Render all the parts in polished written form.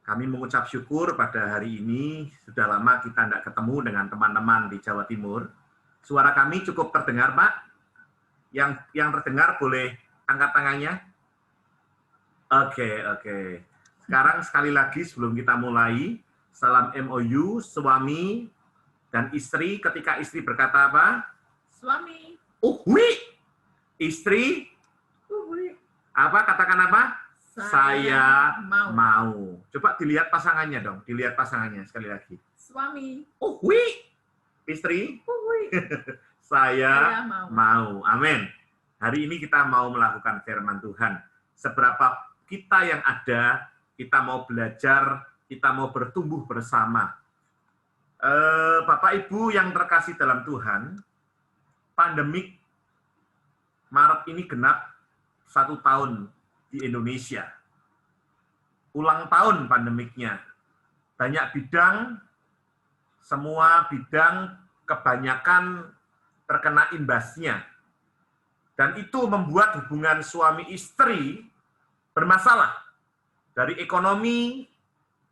Kami mengucap syukur pada hari ini, sudah lama kita tidak ketemu dengan teman-teman di Jawa Timur. Suara kami cukup terdengar, Pak? Yang terdengar boleh angkat tangannya? Oke. Sekarang sekali lagi sebelum kita mulai, salam MOU, suami dan istri. Ketika istri berkata apa? Suami. Uhui. Istri? Uhui. Apa? Katakan apa? Saya mau. Coba dilihat pasangannya dong. Dilihat pasangannya sekali lagi. Suami. Uhui. Istri? Uhui. Saya mau. Amin. Hari ini kita mau melakukan firman Tuhan. Seberapa kita yang ada, kita mau belajar, kita mau bertumbuh bersama. Bapak Ibu yang terkasih dalam Tuhan, pandemik Maret ini genap 1 tahun di Indonesia. Ulang tahun pandemiknya. Banyak bidang, semua bidang kebanyakan terkena imbasnya. Dan itu membuat hubungan suami istri bermasalah. Dari ekonomi,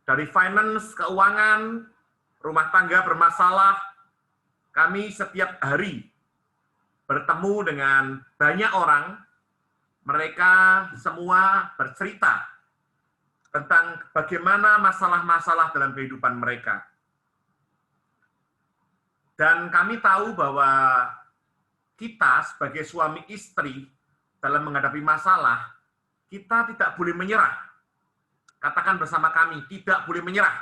dari finance, keuangan, rumah tangga bermasalah. Kami setiap hari bertemu dengan banyak orang, mereka semua bercerita tentang bagaimana masalah-masalah dalam kehidupan mereka. Dan kami tahu bahwa kita sebagai suami istri dalam menghadapi masalah, kita tidak boleh menyerah. Katakan bersama kami, tidak boleh menyerah.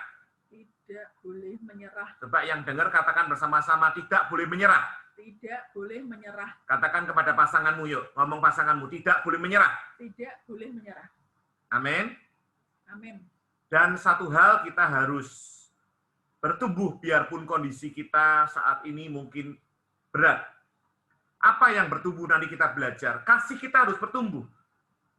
Tidak boleh menyerah. Coba yang dengar katakan bersama-sama, tidak boleh menyerah. Tidak boleh menyerah. Katakan kepada pasanganmu yuk, ngomong pasanganmu, tidak boleh menyerah. Tidak boleh menyerah. Amin. Amin. Dan satu hal kita harus bertumbuh biarpun kondisi kita saat ini mungkin berat. Apa yang bertumbuh nanti kita belajar? Kasih kita harus bertumbuh.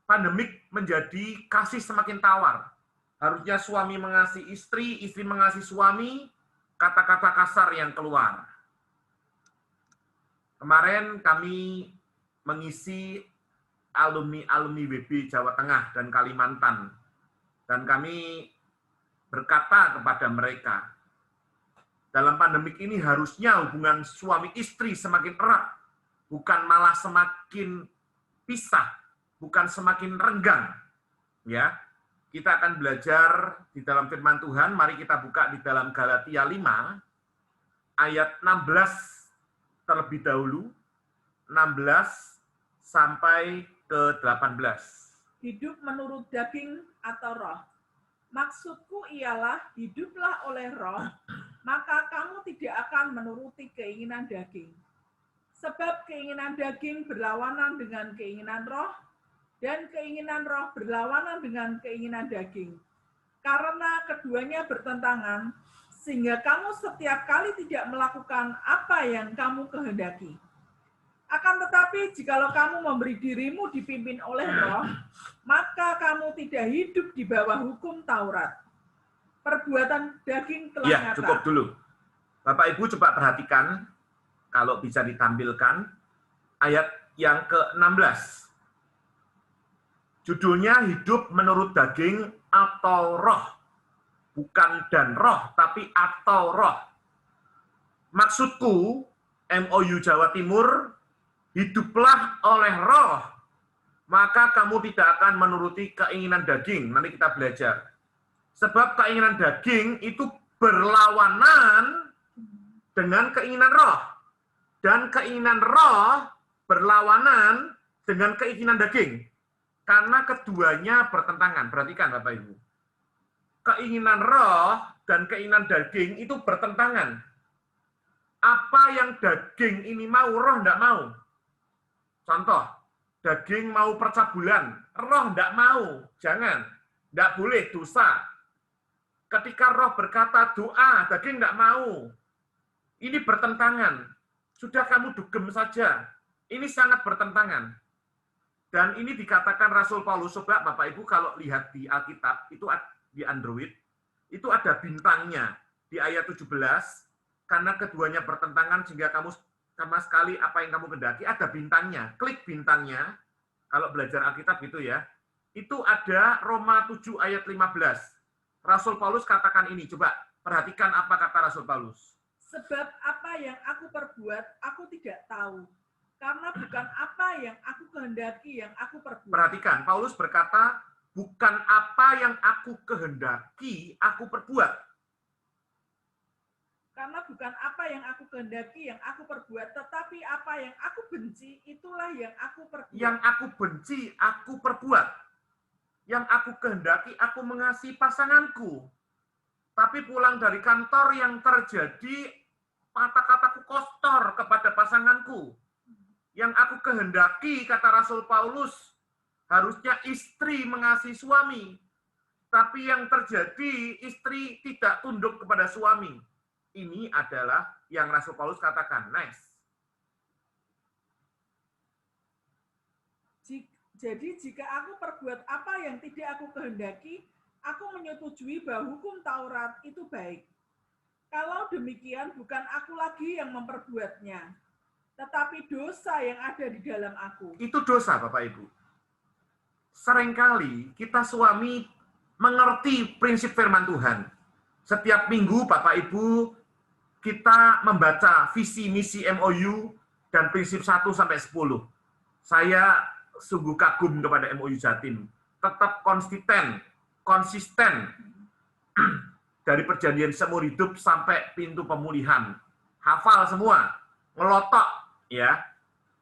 Pandemik menjadi kasih semakin tawar. Harusnya suami mengasihi istri, istri mengasihi suami, kata-kata kasar yang keluar. Kemarin kami mengisi alumni WB Jawa Tengah dan Kalimantan. Dan kami berkata kepada mereka, dalam pandemik ini harusnya hubungan suami istri semakin erat, bukan malah semakin pisah, bukan semakin renggang. Ya, kita akan belajar di dalam firman Tuhan. Mari kita buka di dalam Galatia 5 ayat 16 terlebih dahulu, 16 sampai ke 18. Hidup menurut daging atau roh. Maksudku ialah hiduplah oleh roh, maka kamu tidak akan menuruti keinginan daging. Sebab keinginan daging berlawanan dengan keinginan roh, dan keinginan roh berlawanan dengan keinginan daging. Karena keduanya bertentangan, sehingga kamu setiap kali tidak melakukan apa yang kamu kehendaki. Akan tetapi, jikalau kamu memberi dirimu dipimpin oleh roh, maka kamu tidak hidup di bawah hukum Taurat. Perbuatan daging telah nyata. Cukup dulu. Bapak Ibu coba perhatikan, kalau bisa ditampilkan, ayat yang ke-16. Judulnya hidup menurut daging atau roh. Bukan dan roh, tapi atau roh. Maksudku, MOU Jawa Timur, hiduplah oleh roh, maka kamu tidak akan menuruti keinginan daging. Nanti kita belajar. Sebab keinginan daging itu berlawanan dengan keinginan roh. Dan keinginan roh berlawanan dengan keinginan daging. Karena keduanya bertentangan. Perhatikan Bapak Ibu. Keinginan roh dan keinginan daging itu bertentangan. Apa yang daging ini mau, roh tidak mau. Contoh, daging mau percabulan, roh tidak mau. Jangan, tidak boleh, dosa. Ketika roh berkata doa, daging tidak mau. Ini bertentangan. Sudah kamu dugem saja. Ini sangat bertentangan. Dan ini dikatakan Rasul Paulus. Coba Bapak Ibu kalau lihat di Alkitab, itu di Android, itu ada bintangnya di ayat 17, karena keduanya bertentangan sehingga kamu sama sekali apa yang kamu kehendaki, ada bintangnya. Klik bintangnya, kalau belajar Alkitab gitu ya, itu ada Roma 7 ayat 15. Rasul Paulus katakan ini. Coba perhatikan apa kata Rasul Paulus. Sebab apa yang aku perbuat, aku tidak tahu. Karena bukan apa yang aku kehendaki yang aku perbuat. Perhatikan, Paulus berkata, bukan apa yang aku kehendaki, aku perbuat. Karena bukan apa yang aku kehendaki yang aku perbuat, tetapi apa yang aku benci, itulah yang aku perbuat. Yang aku benci, aku perbuat. Yang aku kehendaki, aku mengasihi pasanganku. Tapi pulang dari kantor yang terjadi, kata-kataku kotor kepada pasanganku. Yang aku kehendaki, kata Rasul Paulus, harusnya istri mengasihi suami. Tapi yang terjadi, istri tidak tunduk kepada suami. Ini adalah yang Rasul Paulus katakan. Next. Jadi jika aku perbuat apa yang tidak aku kehendaki, aku menyetujui bahwa hukum Taurat itu baik. Kalau demikian, bukan aku lagi yang memperbuatnya, tetapi dosa yang ada di dalam aku. Itu dosa, Bapak Ibu. Seringkali kita suami mengerti prinsip firman Tuhan. Setiap minggu, Bapak Ibu, kita membaca visi misi MOU dan prinsip 1-10. Saya sungguh kagum kepada MOU Jatim. Tetap konsisten dari perjanjian seumur hidup sampai pintu pemulihan. Hafal semua, ngelotok ya.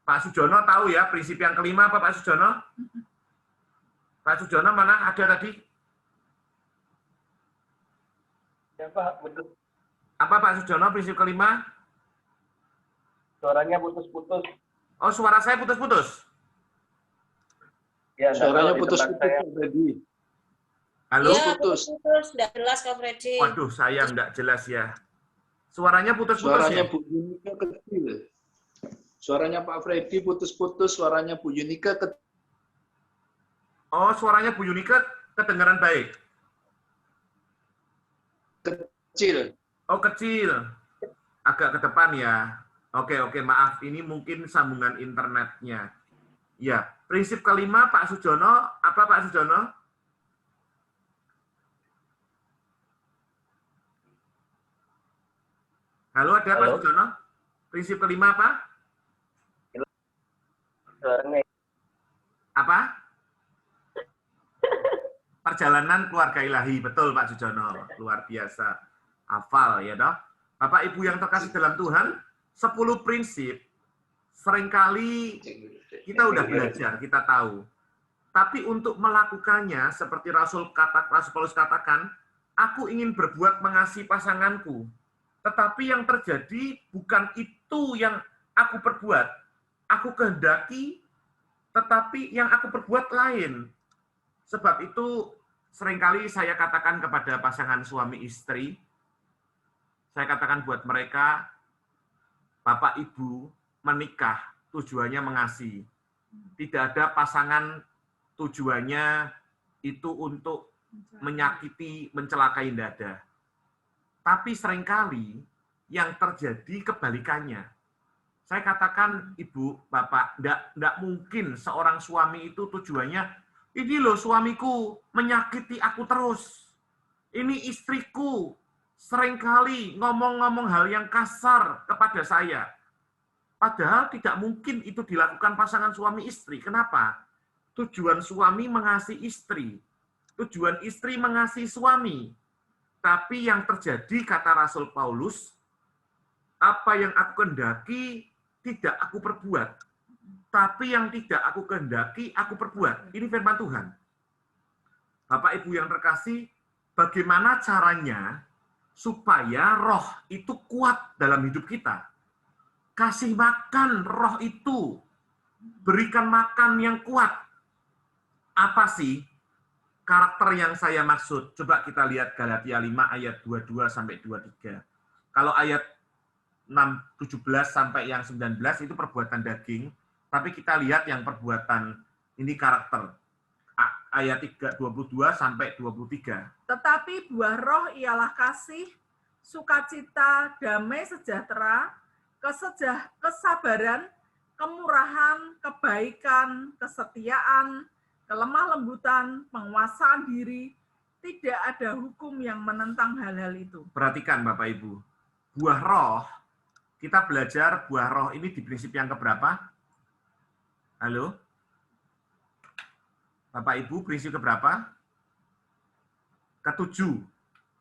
Pak Sujono tahu ya prinsip yang kelima apa Pak Sujono? Pak Sujono mana ada tadi? Ya Pak, betul. Apa Pak Sujono prinsip kelima? Suaranya putus-putus. Oh, suara saya putus-putus. Ya, suaranya putus-putus tadi. Halo? Ya, putus. Tidak jelas Kak Freddy. Waduh, saya nggak jelas ya. Suaranya putus-putus Suaranya ya? Bu Yunika kecil. Suaranya Pak Freddy putus-putus, suaranya Bu Yunika kecil. Oh, suaranya Bu Yunika kedengaran baik. Kecil. Oh, kecil. Agak ke depan ya. Oke, maaf. Ini mungkin sambungan internetnya. Ya, prinsip kelima Pak Sujono. Apa Pak Sujono? Halo, ada Pak Sujono? Prinsip kelima apa? Suaranya. Apa? Perjalanan keluarga ilahi. Betul Pak Sujono. Luar biasa. Hafal ya dok. Bapak Ibu yang terkasih dalam Tuhan, 10 prinsip seringkali kita udah belajar, kita tahu. Tapi untuk melakukannya, seperti Rasul Paulus katakan, aku ingin berbuat mengasihi pasanganku. Tetapi yang terjadi bukan itu yang aku perbuat. Aku kehendaki, tetapi yang aku perbuat lain. Sebab itu seringkali saya katakan kepada pasangan suami istri, saya katakan buat mereka, Bapak Ibu menikah tujuannya mengasihi. Tidak ada pasangan tujuannya itu untuk menyakiti, mencelakai, tidak ada. Tapi seringkali yang terjadi kebalikannya. Saya katakan, Ibu, Bapak, tidak mungkin seorang suami itu tujuannya, ini loh suamiku menyakiti aku terus. Ini istriku seringkali ngomong-ngomong hal yang kasar kepada saya. Padahal tidak mungkin itu dilakukan pasangan suami istri. Kenapa? Tujuan suami mengasihi istri. Tujuan istri mengasihi suami. Tapi yang terjadi, kata Rasul Paulus, apa yang aku kehendaki, tidak aku perbuat. Tapi yang tidak aku kehendaki, aku perbuat. Ini firman Tuhan. Bapak Ibu yang terkasih, bagaimana caranya supaya roh itu kuat dalam hidup kita? Kasih makan roh itu. Berikan makan yang kuat. Apa sih karakter yang saya maksud? Coba kita lihat Galatia 5 ayat 22 sampai 23. Kalau ayat 17 sampai yang 19 itu perbuatan daging, tapi kita lihat yang perbuatan ini karakter. Ayat 22 sampai 23. Tetapi buah roh ialah kasih, sukacita, damai sejahtera, kesabaran, kemurahan, kebaikan, kesetiaan, kelemah lembutan, penguasaan diri. tidak ada hukum yang menentang hal-hal itu. Perhatikan Bapak Ibu. Buah roh, kita belajar buah roh ini di prinsip yang keberapa? Halo? Bapak Ibu, prinsip keberapa? Ketujuh.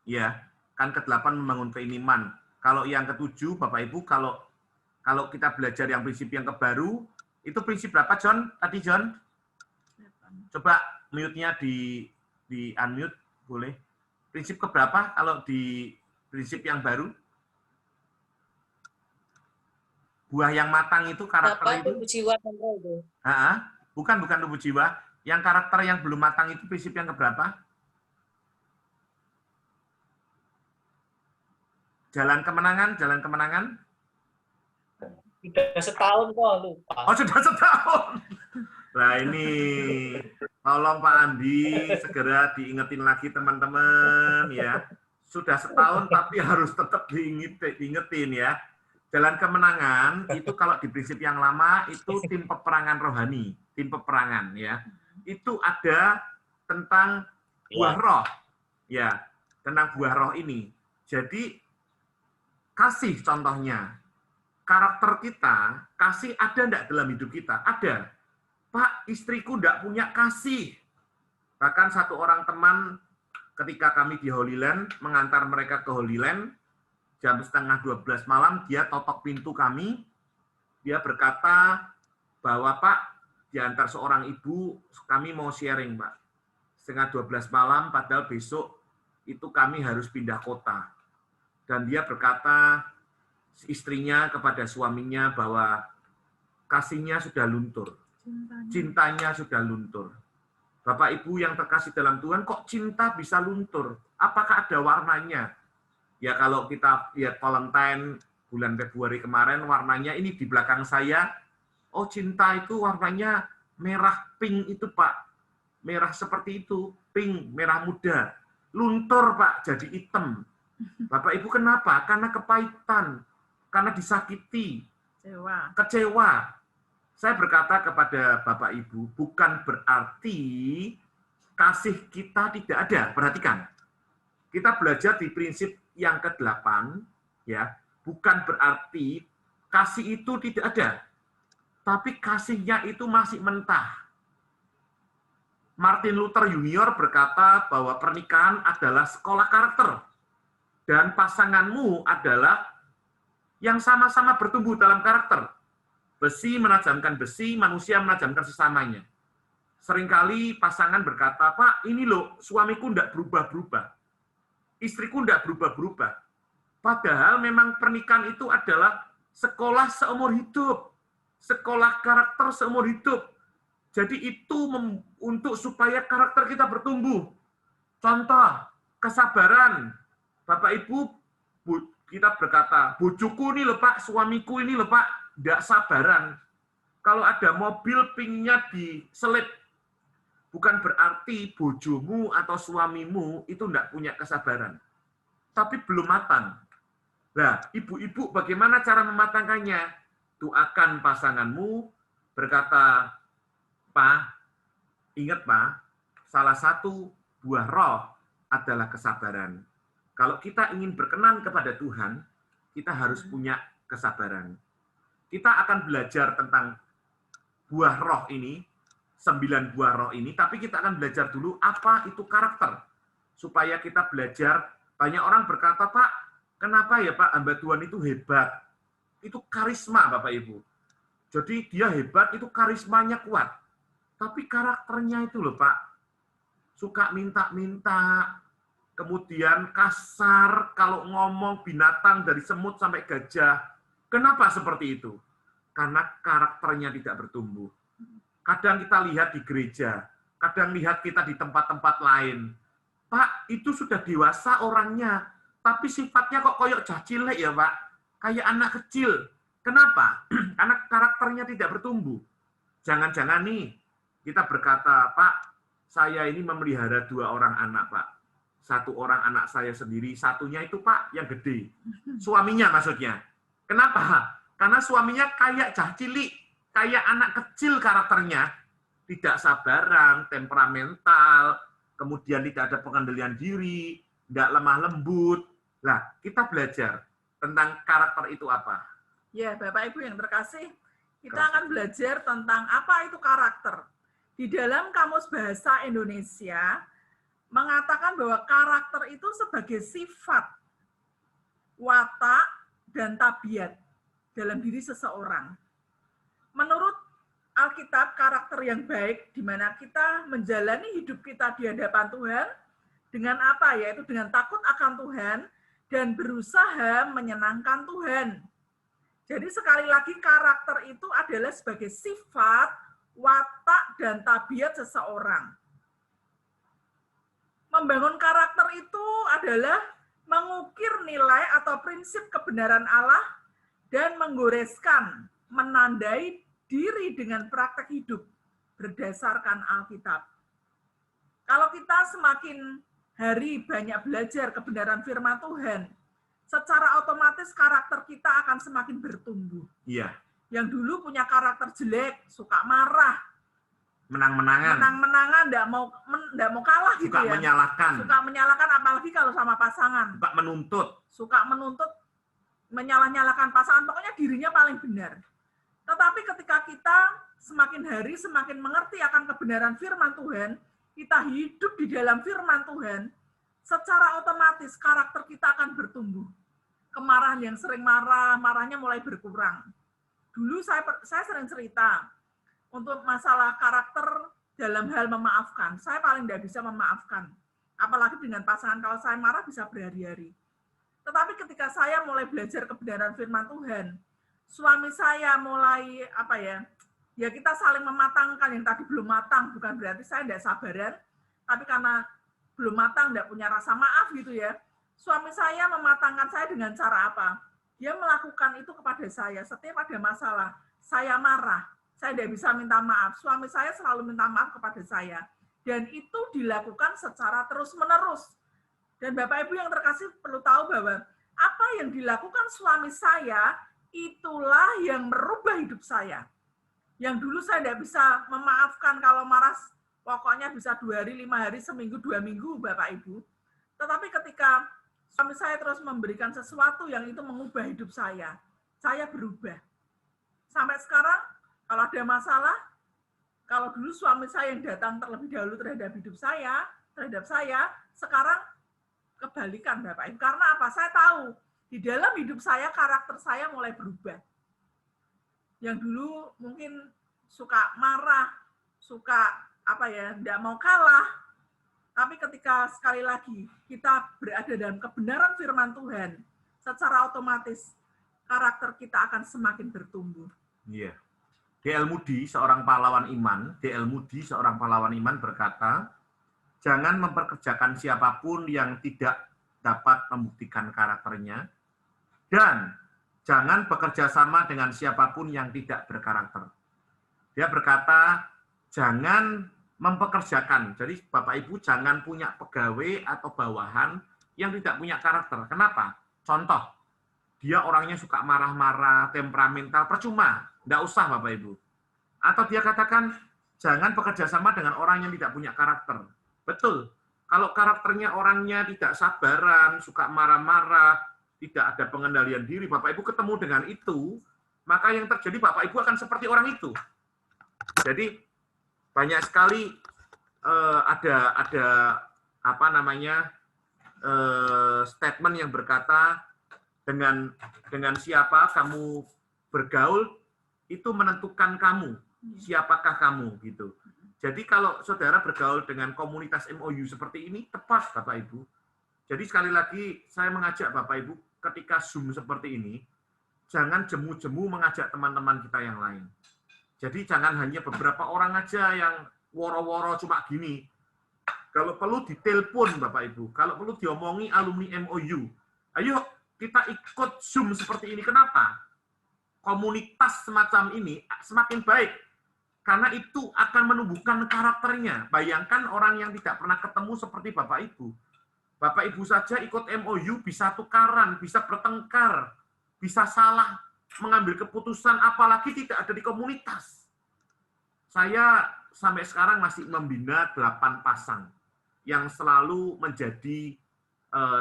Ya, kan ke-8 membangun keimanan. Kalau yang ke-7, Bapak Ibu, kalau kita belajar yang prinsip yang kebaru, itu prinsip berapa, John? Tadi, John? Coba mute-nya di unmute, boleh. Prinsip keberapa kalau di prinsip yang baru? Buah yang matang itu karakter Bapak itu? tubuh jiwa dan roh itu. Bukan tubuh jiwa. Yang karakter yang belum matang itu prinsip yang keberapa? Jalan kemenangan. Sudah setahun kok lupa. Oh, sudah setahun. Nah ini, tolong Pak Andi segera diingetin lagi teman-teman ya. Sudah setahun tapi harus tetap diingetin ya. Jalan kemenangan itu kalau di prinsip yang lama itu tim peperangan rohani, tim peperangan ya. Itu ada tentang buah roh. Ya, tentang buah roh ini. Jadi kasih contohnya. Karakter kita, kasih ada enggak dalam hidup kita? Ada. Pak, istriku enggak punya kasih. Bahkan satu orang teman ketika kami di Holy Land, mengantar mereka ke Holy Land, jam setengah 12 malam, dia totok pintu kami, dia berkata bahwa Pak, diantar seorang ibu, kami mau sharing Pak. Setengah 12 malam, padahal besok itu kami harus pindah kota. Dan dia berkata, istrinya kepada suaminya bahwa kasihnya sudah luntur. Cintanya sudah luntur. Bapak Ibu yang terkasih dalam Tuhan, kok cinta bisa luntur? Apakah ada warnanya? Ya kalau kita lihat Valentine bulan Februari kemarin, warnanya ini di belakang saya. Oh cinta itu warnanya merah pink itu Pak. Merah seperti itu, pink, merah muda. Luntur Pak, jadi hitam. Bapak Ibu kenapa? Karena kepahitan. Karena disakiti, kecewa. Saya berkata kepada Bapak Ibu, bukan berarti kasih kita tidak ada. Perhatikan, kita belajar di prinsip yang ke-8, ya, bukan berarti kasih itu tidak ada, tapi kasihnya itu masih mentah. Martin Luther Junior berkata bahwa pernikahan adalah sekolah karakter, dan pasanganmu adalah yang sama-sama bertumbuh dalam karakter. Besi menajamkan besi, manusia menajamkan sesamanya. Seringkali pasangan berkata, Pak, ini loh, suamiku tidak berubah-berubah. Istriku tidak berubah-berubah. Padahal memang pernikahan itu adalah sekolah seumur hidup. Sekolah karakter seumur hidup. Jadi itu untuk supaya karakter kita bertumbuh. Contoh, kesabaran. Bapak Ibu, kita berkata, bojoku ini loh Pak, suamiku ini loh Pak, tidak sabaran. Kalau ada mobil pinnya diselip, bukan berarti bojomu atau suamimu itu tidak punya kesabaran. Tapi belum matang. Nah, ibu-ibu bagaimana cara mematangkannya? Doakan pasanganmu, berkata, Pak, ingat Pak, salah satu buah roh adalah kesabaran. Kalau kita ingin berkenan kepada Tuhan, kita harus punya kesabaran. Kita akan belajar tentang buah roh ini, 9 buah roh ini, tapi kita akan belajar dulu apa itu karakter. Supaya kita belajar, banyak orang berkata, Pak, kenapa ya Pak, hamba Tuhan itu hebat? Itu karisma, Bapak Ibu. Jadi dia hebat, itu karismanya kuat. Tapi karakternya itu loh Pak, suka minta-minta, kemudian kasar, kalau ngomong binatang dari semut sampai gajah. Kenapa seperti itu? Karena karakternya tidak bertumbuh. Kadang kita lihat di gereja, kadang lihat kita di tempat-tempat lain. Pak, itu sudah dewasa orangnya, tapi sifatnya kok koyok cacilek ya Pak? Kayak anak kecil. Kenapa? Karena karakternya tidak bertumbuh. Jangan-jangan nih, kita berkata, Pak, saya ini memelihara 2 orang anak Pak. 1 orang anak saya sendiri, satunya itu Pak yang gede. Suaminya maksudnya. Kenapa? Karena suaminya kayak cah cilik, kayak anak kecil karakternya. Tidak sabaran, temperamental, kemudian tidak ada pengendalian diri, tidak lemah lembut. Nah, kita belajar tentang karakter itu apa. Ya, Bapak Ibu yang terkasih, kita akan belajar tentang apa itu karakter. Di dalam Kamus Bahasa Indonesia mengatakan bahwa karakter itu sebagai sifat, watak, dan tabiat dalam diri seseorang. Menurut Alkitab, karakter yang baik di mana kita menjalani hidup kita di hadapan Tuhan dengan apa? Yaitu dengan takut akan Tuhan dan berusaha menyenangkan Tuhan. Jadi sekali lagi karakter itu adalah sebagai sifat, watak, dan tabiat seseorang. Membangun karakter itu adalah mengukir nilai atau prinsip kebenaran Allah dan menggoreskan, menandai diri dengan praktek hidup berdasarkan Alkitab. Kalau kita semakin hari banyak belajar kebenaran firman Tuhan, secara otomatis karakter kita akan semakin bertumbuh. Iya. Yang dulu punya karakter jelek, suka marah, menang-menangan, nggak mau kalah gitu suka ya. Suka menyalahkan, apalagi kalau sama pasangan. Suka menuntut, menyalah-nyalahkan pasangan, pokoknya dirinya paling benar. Tetapi ketika kita semakin hari semakin mengerti akan kebenaran firman Tuhan, kita hidup di dalam firman Tuhan, secara otomatis karakter kita akan bertumbuh. Kemarahan yang sering marahnya mulai berkurang. Dulu saya sering cerita, untuk masalah karakter dalam hal memaafkan, saya paling tidak bisa memaafkan. Apalagi dengan pasangan, kalau saya marah bisa berhari-hari. Tetapi ketika saya mulai belajar kebenaran firman Tuhan, suami saya mulai ya kita saling mematangkan. Yang tadi belum matang, bukan berarti saya tidak sabaran, tapi karena belum matang, tidak punya rasa maaf gitu ya. Suami saya mematangkan saya dengan cara apa? Dia melakukan itu kepada saya. Setiap ada masalah, saya marah, saya tidak bisa minta maaf. Suami saya selalu minta maaf kepada saya. Dan itu dilakukan secara terus-menerus. Dan Bapak Ibu yang terkasih perlu tahu bahwa apa yang dilakukan suami saya, itulah yang merubah hidup saya. Yang dulu saya tidak bisa memaafkan kalau marah, pokoknya bisa 2 hari, 5 hari, seminggu, 2 minggu, Bapak Ibu. Tetapi ketika suami saya terus memberikan sesuatu yang itu mengubah hidup saya berubah. Sampai sekarang, kalau ada masalah, kalau dulu suami saya yang datang terlebih dahulu terhadap saya, sekarang kebalikan Bapak Ibu. Karena apa? Saya tahu, di dalam hidup saya, karakter saya mulai berubah. Yang dulu mungkin suka marah, suka tidak mau kalah. Tapi ketika sekali lagi kita berada dalam kebenaran firman Tuhan, secara otomatis karakter kita akan semakin bertumbuh. Iya. D.L. Moody, seorang pahlawan iman berkata, jangan memperkerjakan siapapun yang tidak dapat membuktikan karakternya, dan jangan bekerja sama dengan siapapun yang tidak berkarakter. Dia berkata, jangan mempekerjakan. Jadi Bapak Ibu jangan punya pegawai atau bawahan yang tidak punya karakter. Kenapa? Contoh, dia orangnya suka marah-marah, temperamental, percuma. Tidak usah Bapak Ibu. Atau dia katakan, jangan bekerja sama dengan orang yang tidak punya karakter. Betul. Kalau karakternya orangnya tidak sabaran, suka marah-marah, tidak ada pengendalian diri, Bapak Ibu ketemu dengan itu, maka yang terjadi Bapak Ibu akan seperti orang itu. Jadi banyak sekali ada statement yang berkata dengan siapa kamu bergaul itu menentukan kamu, siapakah kamu gitu. Jadi kalau saudara bergaul dengan komunitas MOU seperti ini tepat Bapak Ibu. Jadi sekali lagi saya mengajak Bapak Ibu ketika Zoom seperti ini, jangan jemu-jemu mengajak teman-teman kita yang lain. Jadi jangan hanya beberapa orang aja yang woro-woro cuma gini. Kalau perlu ditelepon Bapak Ibu, kalau perlu diomongi alumni MOU. Ayo kita ikut Zoom seperti ini. Kenapa? Komunitas semacam ini semakin baik. Karena itu akan menumbuhkan karakternya. Bayangkan orang yang tidak pernah ketemu seperti Bapak Ibu. Bapak Ibu saja ikut MOU bisa tukaran, bisa bertengkar, bisa salah mengambil keputusan, apalagi tidak ada di komunitas. Saya sampai sekarang masih membina 8 pasang. yang selalu menjadi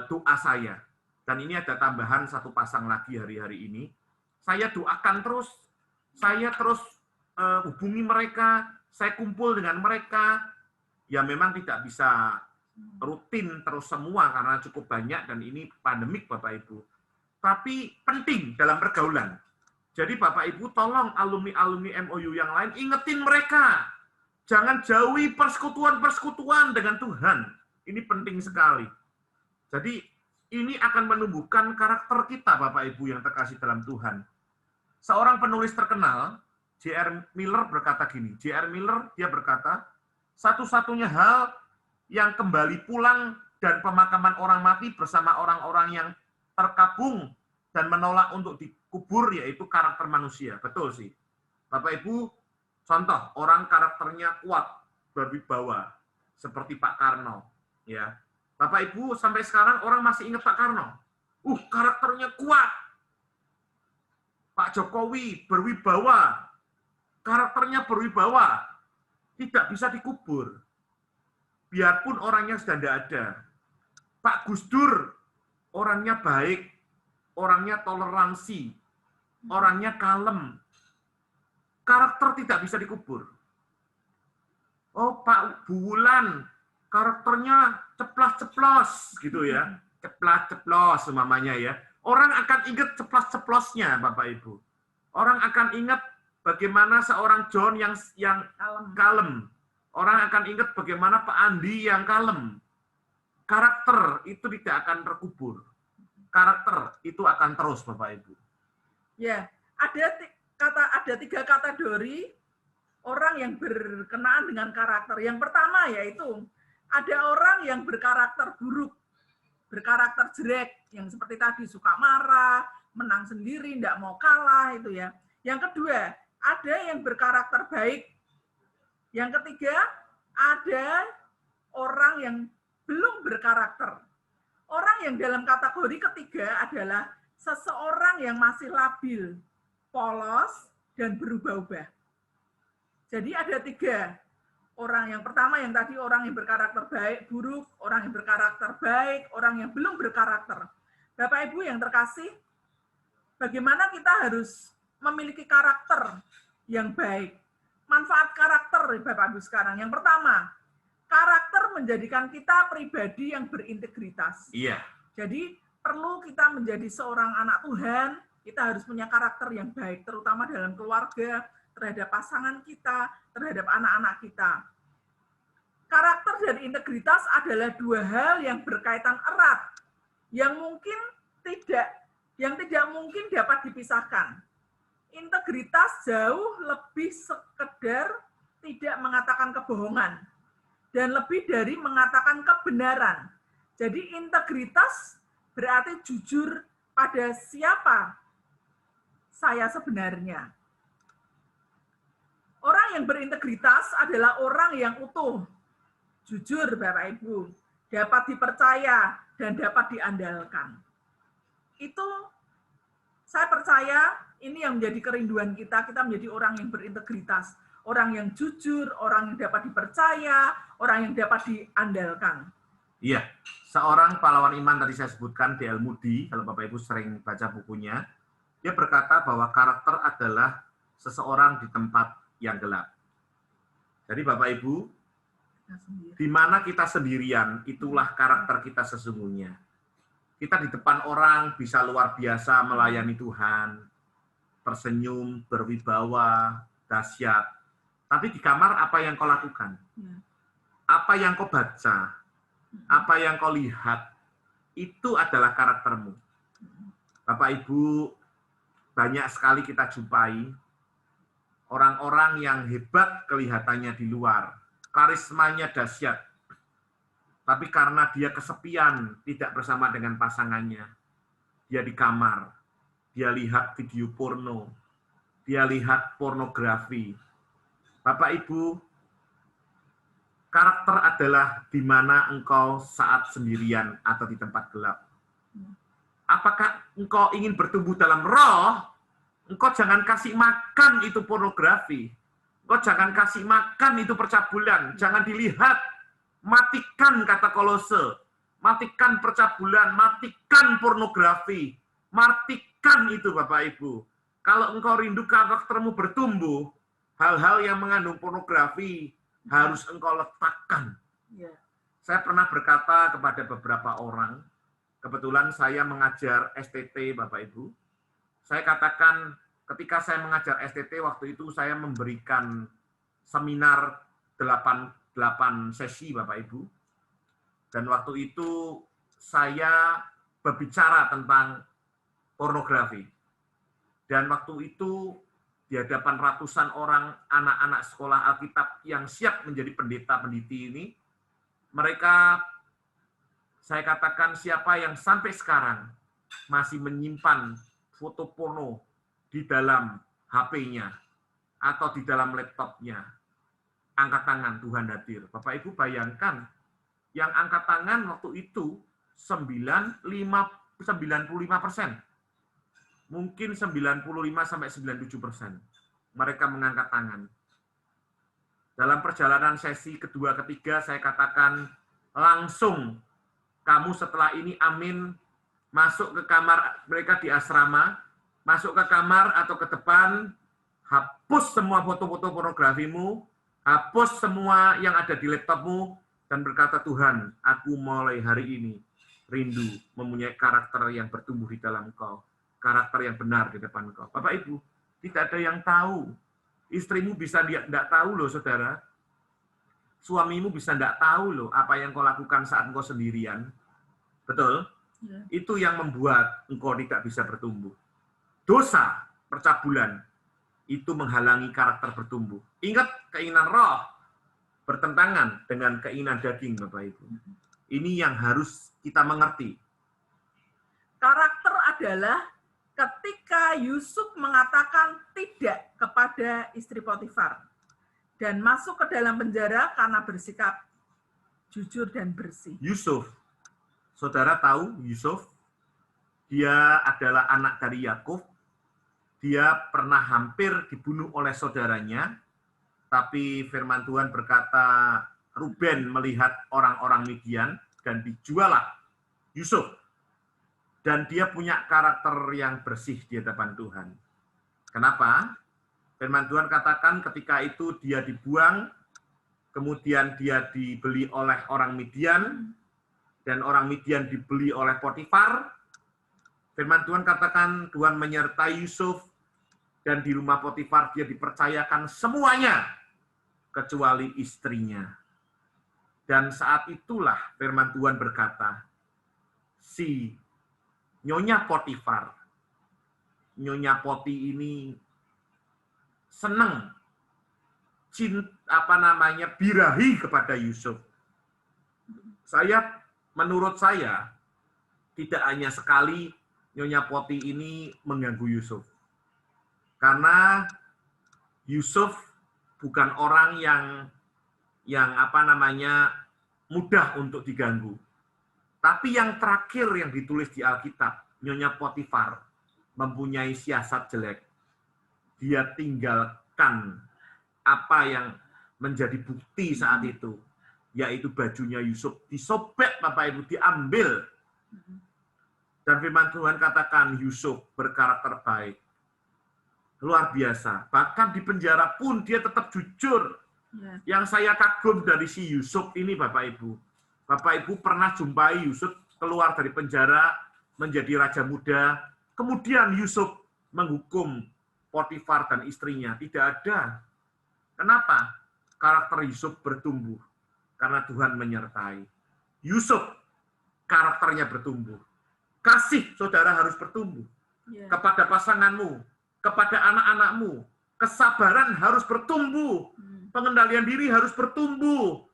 doa saya. Dan ini ada tambahan satu pasang lagi hari-hari ini. Saya doakan terus, saya terus hubungi mereka, saya kumpul dengan mereka. Ya memang tidak bisa rutin terus semua karena cukup banyak dan ini pandemik Bapak Ibu. Tapi penting dalam pergaulan. Jadi Bapak Ibu tolong alumni-alumni MOU yang lain ingetin mereka. Jangan jauhi persekutuan-persekutuan dengan Tuhan. Ini penting sekali. Jadi ini akan menumbuhkan karakter kita Bapak Ibu yang terkasih dalam Tuhan. Seorang penulis terkenal, J.R. Miller berkata gini. J.R. Miller dia berkata, satu-satunya hal yang kembali pulang dan pemakaman orang mati bersama orang-orang yang terkabung dan menolak untuk dikubur yaitu karakter manusia. Betul sih. Bapak Ibu, contoh orang karakternya kuat, berwibawa seperti Pak Karno, ya. Bapak Ibu sampai sekarang orang masih ingat Pak Karno. Karakternya kuat. Pak Jokowi berwibawa. Karakternya berwibawa. Tidak bisa dikubur. Biarpun orangnya sudah tidak ada. Pak Gus Dur, orangnya baik, orangnya toleransi, orangnya kalem. Karakter tidak bisa dikubur. Pak Bulan, karakternya ceplas-ceplos, gitu ya. Ceplas-ceplos, umpamanya ya. Orang akan ingat ceplas-ceplosnya, Bapak Ibu. Orang akan ingat bagaimana seorang John yang kalem. Orang akan ingat bagaimana Pak Andi yang kalem. Karakter itu tidak akan terkubur. Karakter itu akan terus, Bapak Ibu. Ya, ada 3 kategori orang yang berkenaan dengan karakter. Yang pertama yaitu ada orang yang berkarakter buruk, berkarakter jelek, yang seperti tadi suka marah, menang sendiri, tidak mau kalah itu ya. Yang kedua, ada yang berkarakter baik. Yang ketiga, ada orang yang belum berkarakter. Orang yang dalam kategori ketiga adalah seseorang yang masih labil, polos, dan berubah-ubah. Jadi ada 3. Orang yang pertama yang tadi orang yang berkarakter baik, buruk, orang yang berkarakter baik, orang yang belum berkarakter. Bapak Ibu yang terkasih, bagaimana kita harus memiliki karakter yang baik? Manfaat karakter Bapak Ibu sekarang. Yang pertama, karakter menjadikan kita pribadi yang berintegritas. Iya. Jadi perlu kita menjadi seorang anak Tuhan, kita harus punya karakter yang baik, terutama dalam keluarga, terhadap pasangan kita, terhadap anak-anak kita. Karakter dan integritas adalah 2 hal yang berkaitan erat, yang tidak mungkin dapat dipisahkan. Integritas jauh lebih sekedar tidak mengatakan kebohongan, dan lebih dari mengatakan kebenaran. Jadi integritas berarti jujur pada siapa saya sebenarnya. Orang yang berintegritas adalah orang yang utuh, jujur Bapak Ibu, dapat dipercaya dan dapat diandalkan. Itu saya percaya ini yang menjadi kerinduan kita menjadi orang yang berintegritas, orang yang jujur, orang yang dapat dipercaya, orang yang dapat diandalkan. Iya, seorang pahlawan iman tadi saya sebutkan, D.L. Moody, kalau Bapak Ibu sering baca bukunya, dia berkata bahwa karakter adalah seseorang di tempat yang gelap. Jadi Bapak Ibu, di mana kita sendirian, itulah karakter kita sesungguhnya. Kita di depan orang bisa luar biasa melayani Tuhan, tersenyum, berwibawa, dahsyat. Tapi di kamar apa yang kau lakukan? Apa yang kau baca? Apa yang kau lihat? Itu adalah karaktermu. Bapak Ibu, banyak sekali kita jumpai orang-orang yang hebat kelihatannya di luar, karismanya dahsyat, tapi karena dia kesepian, tidak bersama dengan pasangannya, dia di kamar, dia lihat video porno, dia lihat pornografi. Bapak Ibu, karakter adalah di mana engkau saat sendirian atau di tempat gelap. Apakah engkau ingin bertumbuh dalam roh? Engkau jangan kasih makan itu pornografi. Engkau jangan kasih makan itu percabulan. Jangan dilihat. Matikan, kata Kolose. Matikan percabulan, matikan pornografi. Matikan itu Bapak Ibu. Kalau engkau rindu karaktermu bertumbuh, hal-hal yang mengandung pornografi harus engkau letakkan. Ya. Saya pernah berkata kepada beberapa orang, kebetulan saya mengajar STT Bapak Ibu. Saya katakan ketika saya mengajar STT waktu itu saya memberikan seminar 8 sesi Bapak Ibu. Dan waktu itu saya berbicara tentang pornografi. Dan waktu itu di hadapan ratusan orang anak-anak sekolah Alkitab yang siap menjadi pendeta-pendeti ini, mereka, saya katakan siapa yang sampai sekarang masih menyimpan foto porno di dalam HP-nya atau di dalam laptopnya, angkat tangan, Tuhan hadir. Bapak Ibu bayangkan, yang angkat tangan waktu itu 95%. Mungkin 95-97%. Mereka mengangkat tangan. Dalam perjalanan sesi kedua, ketiga, saya katakan langsung kamu setelah ini amin, masuk ke kamar mereka di asrama, masuk ke kamar atau ke depan, hapus semua foto-foto pornografimu, hapus semua yang ada di laptopmu, dan berkata, Tuhan, aku mulai hari ini rindu mempunyai karakter yang bertumbuh di dalam Kau. Karakter yang benar di depan Kau. Bapak Ibu, tidak ada yang tahu. Istrimu bisa tidak tahu loh, saudara. Suamimu bisa tidak tahu loh apa yang kau lakukan saat engkau sendirian. Betul? Ya. Itu yang membuat engkau tidak bisa bertumbuh. Dosa, percabulan, itu menghalangi karakter bertumbuh. Ingat, keinginan roh bertentangan dengan keinginan daging, Bapak Ibu. Ini yang harus kita mengerti. Karakter adalah ketika Yusuf mengatakan tidak kepada istri Potifar dan masuk ke dalam penjara karena bersikap jujur dan bersih. Yusuf, saudara tahu Yusuf, dia adalah anak dari Yakub, dia pernah hampir dibunuh oleh saudaranya, tapi firman Tuhan berkata, Ruben melihat orang-orang Midian dan dijualah Yusuf. Dan dia punya karakter yang bersih di hadapan Tuhan. Kenapa? Firman Tuhan katakan ketika itu dia dibuang, kemudian dia dibeli oleh orang Midian, dan orang Midian dibeli oleh Potifar. Firman Tuhan katakan Tuhan menyertai Yusuf, dan di rumah Potifar dia dipercayakan semuanya, kecuali istrinya. Dan saat itulah firman Tuhan berkata, si Nyonya Potifar, Nyonya Poti ini senang, birahi kepada Yusuf. Menurut saya, tidak hanya sekali Nyonya Poti ini mengganggu Yusuf. Karena Yusuf bukan orang yang mudah untuk diganggu. Tapi yang terakhir yang ditulis di Alkitab, Nyonya Potifar mempunyai siasat jelek. Dia tinggalkan apa yang menjadi bukti saat itu, yaitu bajunya Yusuf disobek, Bapak Ibu, diambil. Dan firman Tuhan katakan Yusuf berkarakter baik. Luar biasa. Bahkan di penjara pun dia tetap jujur. Yang saya kagum dari si Yusuf ini, Bapak Ibu. Bapak Ibu pernah jumpai Yusuf keluar dari penjara menjadi raja muda, kemudian Yusuf menghukum Potifar dan istrinya. Tidak ada. Kenapa? Karakter Yusuf bertumbuh. Karena Tuhan menyertai. Yusuf, karakternya bertumbuh. Kasih, saudara, harus bertumbuh. Kepada pasanganmu, kepada anak-anakmu. Kesabaran harus bertumbuh. Pengendalian diri harus bertumbuh.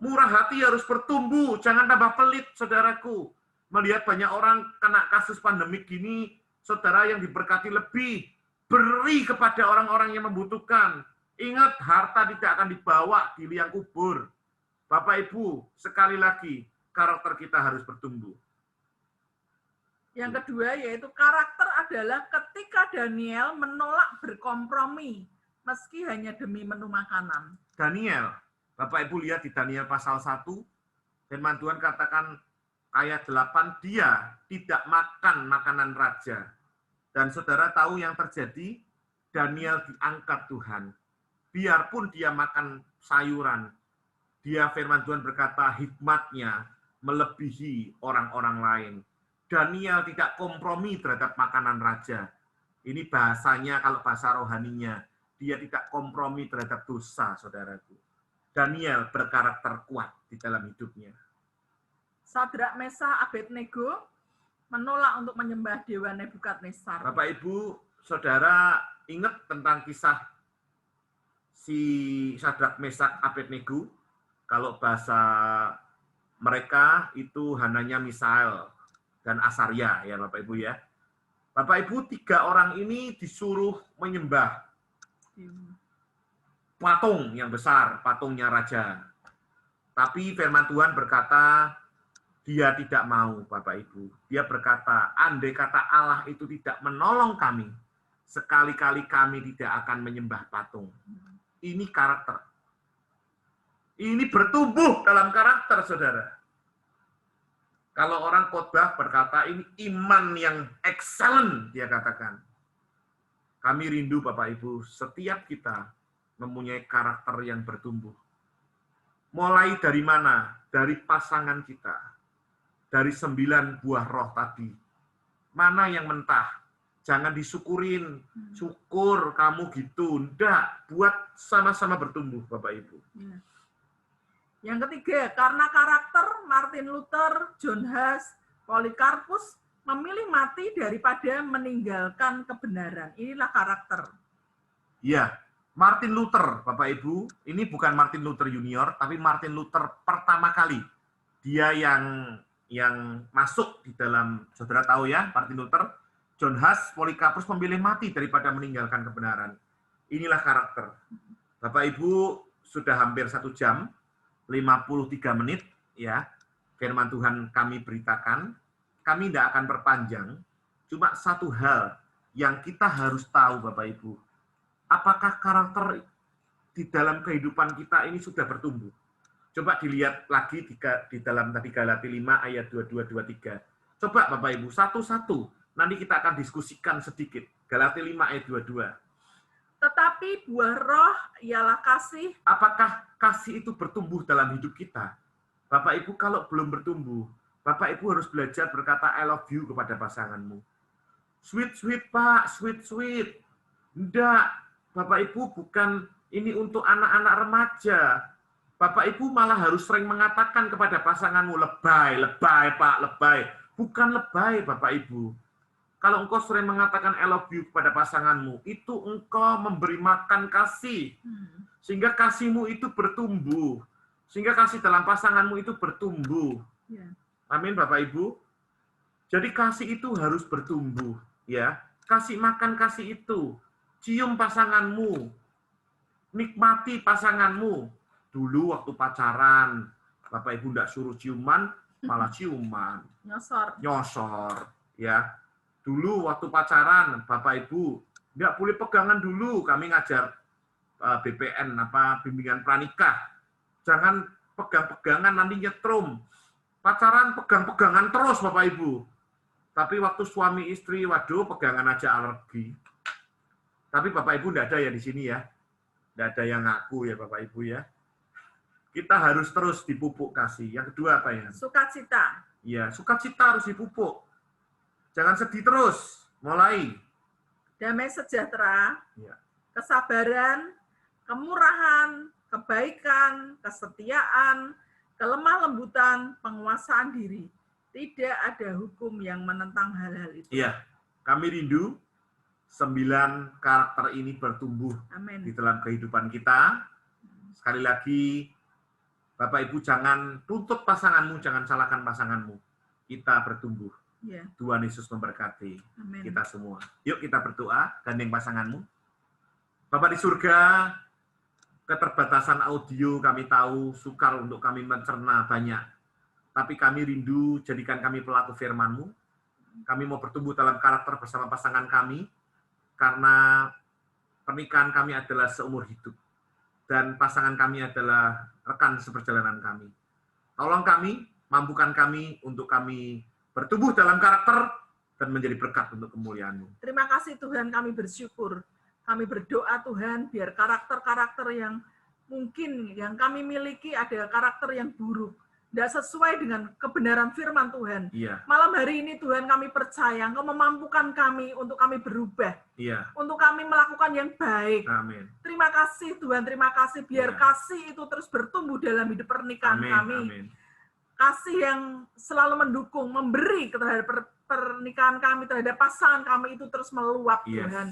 Murah hati harus bertumbuh, jangan tambah pelit, saudaraku. Melihat banyak orang kena kasus pandemik gini, saudara yang diberkati lebih, beri kepada orang-orang yang membutuhkan. Ingat, harta tidak akan dibawa di liang kubur. Bapak Ibu, sekali lagi, karakter kita harus bertumbuh. Yang kedua, yaitu karakter adalah ketika Daniel menolak berkompromi, meski hanya demi menu makanan. Daniel, Bapak Ibu lihat di Daniel pasal 1, firman Tuhan katakan ayat 8, dia tidak makan makanan raja. Dan saudara tahu yang terjadi, Daniel diangkat Tuhan. Biarpun dia makan sayuran, dia firman Tuhan berkata hikmatnya melebihi orang-orang lain. Daniel tidak kompromi terhadap makanan raja. Ini bahasanya, kalau bahasa rohaninya, dia tidak kompromi terhadap dosa, saudaraku. Daniel berkarakter kuat di dalam hidupnya. Sadrak, Mesah, Abednego menolak untuk menyembah dewa Nebukadnezar. Bapak Ibu, saudara ingat tentang kisah si Sadrak, Mesak, Abednego? Kalau bahasa mereka itu Hananya, Misael, dan Asaria, ya Bapak Ibu ya. Bapak Ibu, 3 orang ini disuruh menyembah patung yang besar, patungnya raja. Tapi firman Tuhan berkata, dia tidak mau, Bapak Ibu. Dia berkata, andai kata Allah itu tidak menolong kami, sekali-kali kami tidak akan menyembah patung. Ini karakter. Ini bertumbuh dalam karakter, saudara. Kalau orang khotbah berkata, ini iman yang excellent, dia katakan. Kami rindu, Bapak Ibu, setiap kita mempunyai karakter yang bertumbuh. Mulai dari mana? Dari pasangan kita. Dari 9 buah roh tadi. Mana yang mentah? Jangan disyukurin. Syukur kamu gitu. Enggak. Buat sama-sama bertumbuh, Bapak Ibu. Yang ketiga, karena karakter, Martin Luther, John Huss, Polycarpus memilih mati daripada meninggalkan kebenaran. Inilah karakter. Ya, Martin Luther, Bapak Ibu, ini bukan Martin Luther Junior, tapi Martin Luther pertama kali. Dia yang masuk di dalam, saudara tahu ya, Martin Luther, John Huss, Polycarpus memilih mati daripada meninggalkan kebenaran. Inilah karakter. Bapak Ibu, sudah hampir 1 jam, 53 menit, ya, firman Tuhan kami beritakan. Kami tidak akan perpanjang, cuma satu hal yang kita harus tahu, Bapak Ibu. Apakah karakter di dalam kehidupan kita ini sudah bertumbuh? Coba dilihat lagi di dalam tadi Galatia 5 ayat 22-23. Coba Bapak Ibu, satu-satu. Nanti kita akan diskusikan sedikit. Galatia 5 ayat 22. Tetapi buah roh ialah kasih. Apakah kasih itu bertumbuh dalam hidup kita? Bapak Ibu, kalau belum bertumbuh, Bapak Ibu harus belajar berkata I love you kepada pasanganmu. Sweet, sweet Pak, sweet, sweet. Enggak, Bapak Ibu bukan ini untuk anak-anak remaja. Bapak Ibu malah harus sering mengatakan kepada pasanganmu, lebay, lebay Pak, lebay. Bukan lebay Bapak Ibu. Kalau engkau sering mengatakan I love you kepada pasanganmu, itu engkau memberi makan kasih. Sehingga kasihmu itu bertumbuh. Sehingga kasih dalam pasanganmu itu bertumbuh. Amin Bapak Ibu. Jadi kasih itu harus bertumbuh. Ya, kasih makan kasih itu. Cium pasanganmu. Nikmati pasanganmu. Dulu waktu pacaran, Bapak Ibu tidak suruh ciuman, malah ciuman. Nyosor. Ya. Dulu waktu pacaran, Bapak Ibu, nggak boleh pegangan dulu. Kami ngajar BPN, bimbingan pranikah. Jangan pegang-pegangan, nanti nyetrum. Pacaran pegang-pegangan terus, Bapak Ibu. Tapi waktu suami istri, waduh, pegangan aja alergi. Tapi Bapak Ibu nggak ada ya di sini ya. Nggak ada yang ngaku ya, Bapak Ibu ya. Kita harus terus dipupuk kasih. Yang kedua apa ya? Sukacita. Ya, sukacita harus dipupuk. Jangan sedih terus. Mulai. Damai sejahtera, Ya. kesabaran, kemurahan, kebaikan, kesetiaan, kelemah lembutan, penguasaan diri. Tidak ada hukum yang menentang hal-hal itu. Iya, kami rindu 9 karakter ini bertumbuh Amin. di dalam kehidupan kita. Sekali lagi, Bapak Ibu jangan tuntut pasanganmu, jangan salahkan pasanganmu. Kita bertumbuh. Ya. Tuhan Yesus memberkati Amin. kita semua. Yuk kita berdoa, gandeng pasanganmu. Bapak di surga, keterbatasan audio kami tahu, sukar untuk kami mencerna banyak. Tapi kami rindu, jadikan kami pelaku firman-Mu. Kami mau bertumbuh dalam karakter bersama pasangan kami, karena pernikahan kami adalah seumur hidup. dan pasangan kami adalah rekan seperjalanan kami. Tolong kami, mampukan kami untuk kami bertumbuh dalam karakter dan menjadi berkat untuk kemuliaan-Mu. Terima kasih Tuhan, kami bersyukur. Kami berdoa Tuhan, biar karakter-karakter yang mungkin yang kami miliki adalah karakter yang buruk. Tidak sesuai dengan kebenaran firman Tuhan. Iya, Malam hari ini Tuhan kami percaya Engkau memampukan kami untuk kami berubah. iya. Untuk kami melakukan yang baik. Amin. Terima kasih Tuhan, terima kasih. Biar Ya. kasih itu terus bertumbuh dalam hidup pernikahan Amin. kami. Amin. Kasih yang selalu mendukung, memberi terhadap pernikahan kami, terhadap pasangan kami itu terus meluap Yes. Tuhan.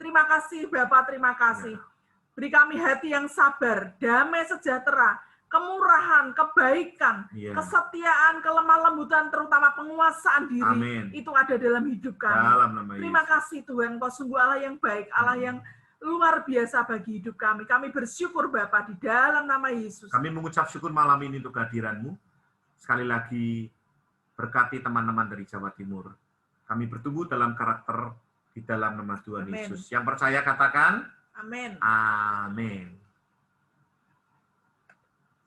Terima kasih Bapak, terima kasih. Ya. Beri kami hati yang sabar, damai sejahtera, kemurahan, kebaikan, Ya. kesetiaan, kelemah lembutan, terutama penguasaan diri. Amin. Itu ada dalam hidup kami. Dalam nama Terima Yesus. kasih Tuhan, Engkau sungguh Allah yang baik, Allah yang luar biasa bagi hidup kami. Kami bersyukur Bapak di dalam nama Yesus. Kami mengucap syukur malam ini untuk kehadiran-Mu. Sekali lagi, berkati teman-teman dari Jawa Timur. Kami bertumbuh dalam karakter di dalam nama Tuhan Amin. Yesus. Yang percaya katakan, Amin. amin.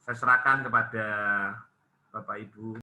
Saya serahkan kepada Bapak Ibu